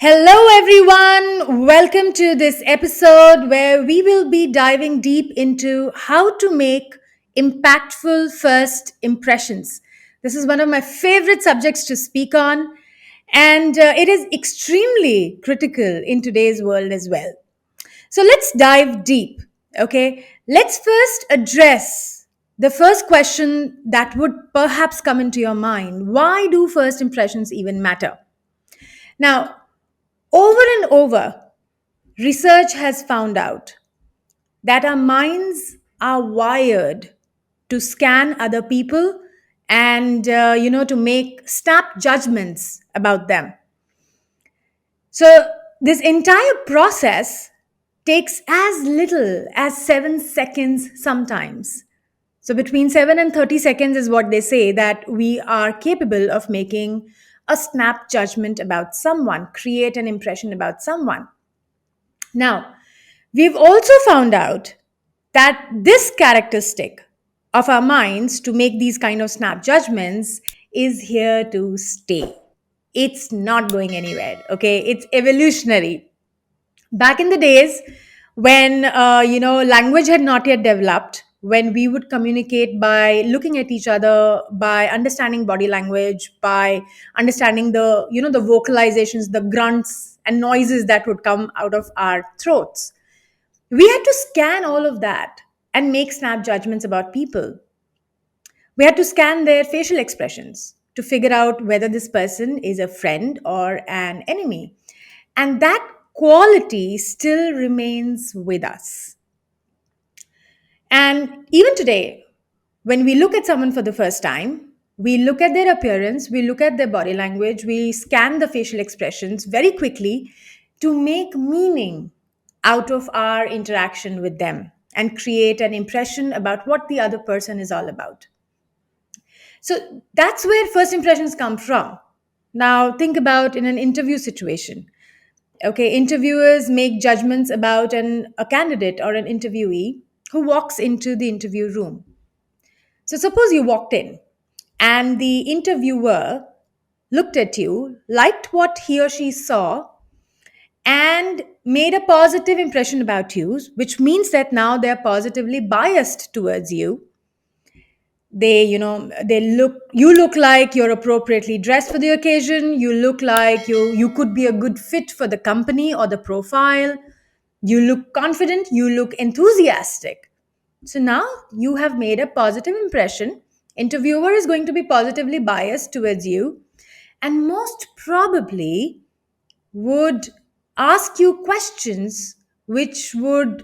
Hello, everyone. Welcome to this episode where we will be diving deep into how to make impactful first impressions. This is one of my favorite subjects to speak on, and it is extremely critical in today's world as well. So let's dive deep. Okay, let's first address the first question that would perhaps come into your mind. Why do first impressions even matter? Now, over and over, research has found out that our minds are wired to scan other people and to make snap judgments about them. So this entire process takes as little as 7 seconds sometimes. So between 7 and 30 seconds is what they say that we are capable of making a snap judgment about someone, create an impression about someone. Now, we've also found out that this characteristic of our minds to make these kind of snap judgments is here to stay. It's not going anywhere, okay? It's evolutionary. Back in the days when language had not yet developed, when we would communicate by looking at each other, by understanding body language, by understanding the vocalizations, the grunts and noises that would come out of our throats, we had to scan all of that and make snap judgments about people. We had to scan their facial expressions to figure out whether this person is a friend or an enemy. And that quality still remains with us. And even today, when we look at someone for the first time, we look at their appearance, we look at their body language, we scan the facial expressions very quickly to make meaning out of our interaction with them and create an impression about what the other person is all about. So that's where first impressions come from. Now, think about in an interview situation. Okay, interviewers make judgments about a candidate or an interviewee who walks into the interview room. So, suppose you walked in and the interviewer looked at you, liked what he or she saw, and made a positive impression about you, which means that now they're positively biased towards you. You look like you're appropriately dressed for the occasion. You look like you could be a good fit for the company or the profile. You look confident, you look enthusiastic. So now you have made a positive impression. Interviewer is going to be positively biased towards you and most probably would ask you questions which would,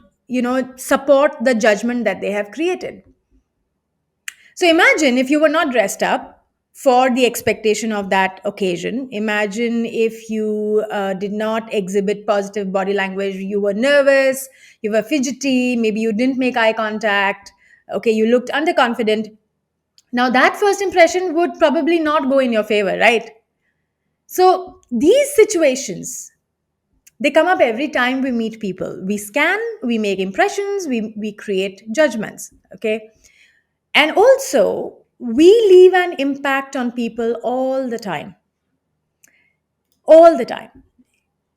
support the judgment that they have created. So imagine if you were not dressed up for the expectation of that occasion. Imagine if you did not exhibit positive body language. You were nervous, you were fidgety, maybe you didn't make eye contact. Okay, you looked underconfident. Now, that first impression would probably not go in your favor, right? So, these situations, they come up every time we meet people. We scan, we make impressions, we create judgments. Okay. And also, we leave an impact on people all the time. All the time.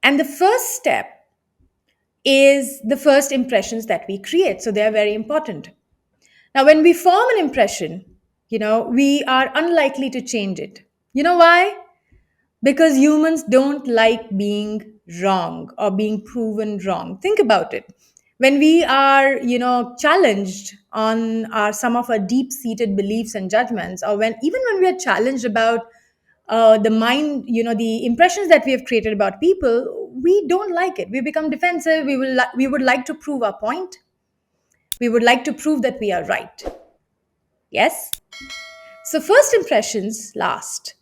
And the first step is the first impressions that we create. So they are very important. Now, when we form an impression, we are unlikely to change it. You know why? Because humans don't like being wrong or being proven wrong. Think about it. When we are challenged on our some of our deep seated beliefs and judgments, or when we are challenged about the mind, the impressions that we have created about people, we don't like it. We become defensive. We would like to prove our point. We would like to prove that we are right. Yes. So first impressions last.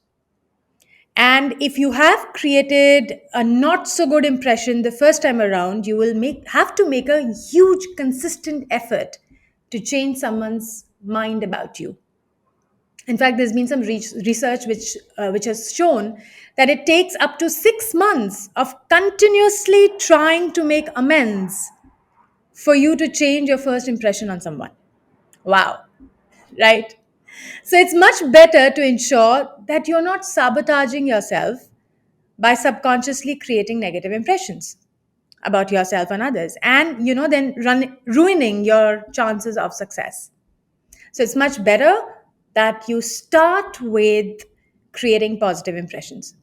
And if you have created a not so good impression the first time around, you will have to make a huge, consistent effort to change someone's mind about you. In fact, there's been some research which has shown that it takes up to 6 months of continuously trying to make amends for you to change your first impression on someone. Wow, right? So it's much better to ensure that you're not sabotaging yourself by subconsciously creating negative impressions about yourself and others, and then ruining your chances of success. So it's much better that you start with creating positive impressions.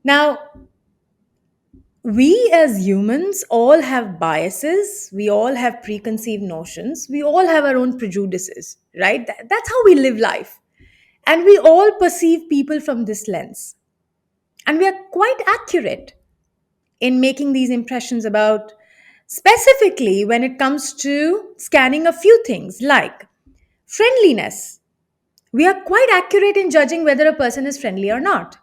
Now, we as humans all have biases, we all have preconceived notions, we all have our own prejudices, right? That's how we live life. And we all perceive people from this lens. And we are quite accurate in making these impressions about, specifically when it comes to scanning a few things like friendliness. We are quite accurate in judging whether a person is friendly or not.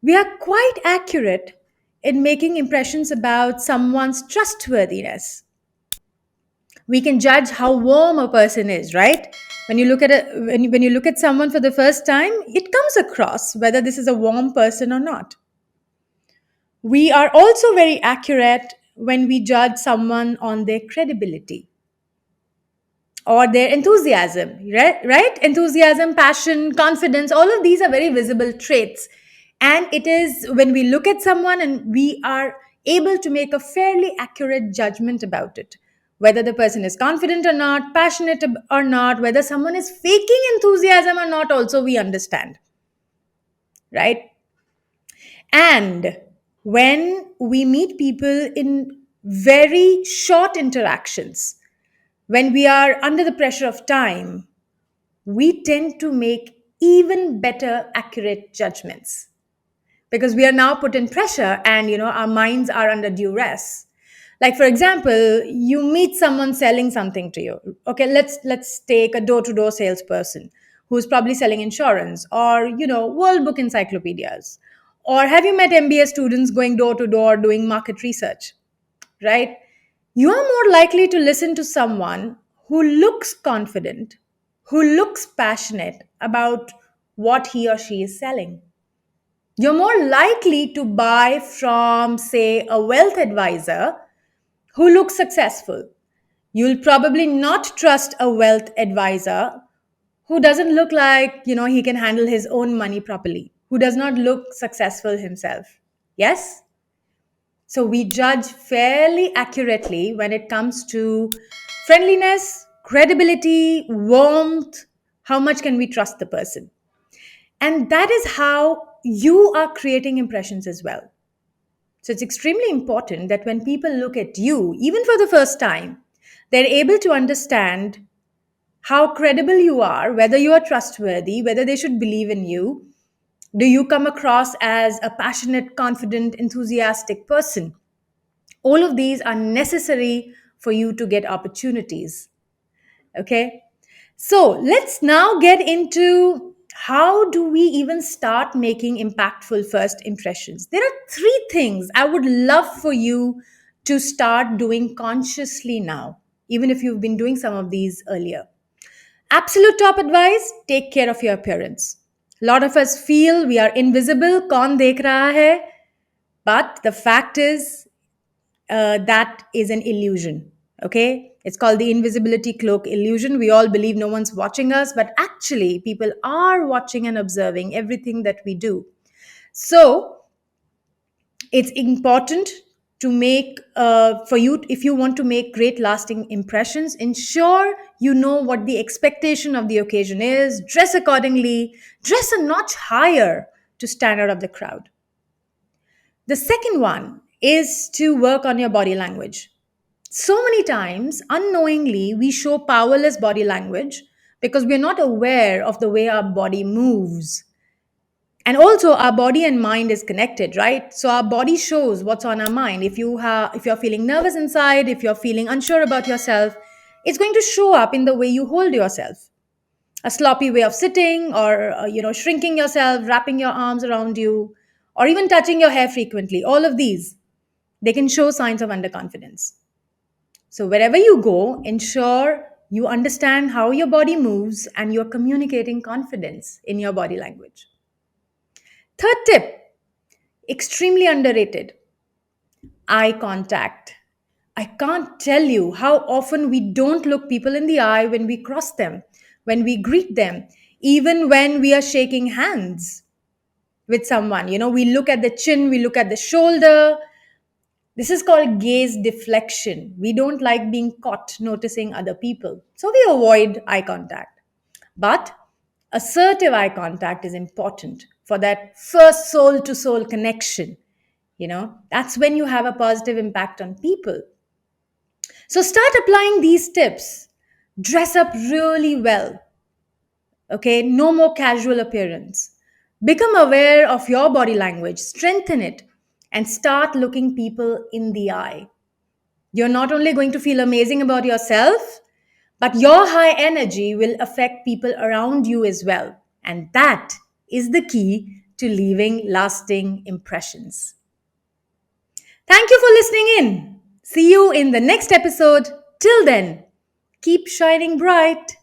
We are quite accurate in making impressions about someone's trustworthiness. We can judge how warm a person is, right? When you look at when you look at someone for the first time, it comes across whether this is a warm person or not. We are also very accurate when we judge someone on their credibility or their enthusiasm, right? Enthusiasm, passion, confidence, all of these are very visible traits. And it is when we look at someone and we are able to make a fairly accurate judgment about it. Whether the person is confident or not, passionate or not, whether someone is faking enthusiasm or not, also we understand, right? And when we meet people in very short interactions, when we are under the pressure of time, we tend to make even better accurate judgments because we are now put in pressure and our minds are under duress. Like for example, you meet someone selling something to you. Okay, let's take a door to door salesperson who's probably selling insurance or world book encyclopedias. Or have you met MBA students going door to door doing market research, right? You are more likely to listen to someone who looks confident, who looks passionate about what he or she is selling. You're more likely to buy from, say, a wealth advisor who looks successful. You'll probably not trust a wealth advisor who doesn't look like, he can handle his own money properly, who does not look successful himself. Yes? So we judge fairly accurately when it comes to friendliness, credibility, warmth, how much can we trust the person? And that is how you are creating impressions as well. So it's extremely important that when people look at you, even for the first time, they're able to understand how credible you are, whether you are trustworthy, whether they should believe in you. Do you come across as a passionate, confident, enthusiastic person? All of these are necessary for you to get opportunities. Okay. So let's now get into how do we even start making impactful first impressions. There are three things I would love for you to start doing consciously now, even if you've been doing some of these earlier. Absolute top advice, take care of your appearance. A lot of us feel we are invisible, kaun dekh raha hai, but the fact is that is an illusion. Okay, it's called the invisibility cloak illusion. We all believe no one's watching us, but actually people are watching and observing everything that we do. So it's important to make for you, if you want to make great lasting impressions, ensure you know what the expectation of the occasion is, dress accordingly, dress a notch higher to stand out of the crowd. The second one is to work on your body language. So many times, unknowingly, we show powerless body language because we're not aware of the way our body moves. And also, our body and mind is connected, right? So our body shows what's on our mind. If you're feeling nervous inside, if you're feeling unsure about yourself, it's going to show up in the way you hold yourself. A sloppy way of sitting, or shrinking yourself, wrapping your arms around you, or even touching your hair frequently. All of these, they can show signs of underconfidence. So, wherever you go, ensure you understand how your body moves and you're communicating confidence in your body language. Third tip, extremely underrated, eye contact. I can't tell you how often we don't look people in the eye when we cross them, when we greet them, even when we are shaking hands. with someone. We look at the chin, we look at the shoulder. This is called gaze deflection. We don't like being caught noticing other people. So we avoid eye contact. But assertive eye contact is important for that first soul to soul connection. That's when you have a positive impact on people. So start applying these tips. Dress up really well. Okay, no more casual appearance. Become aware of your body language, strengthen it, and start looking people in the eye. You're not only going to feel amazing about yourself, but your high energy will affect people around you as well. And that is the key to leaving lasting impressions. Thank you for listening in. See you in the next episode. Till then, keep shining bright.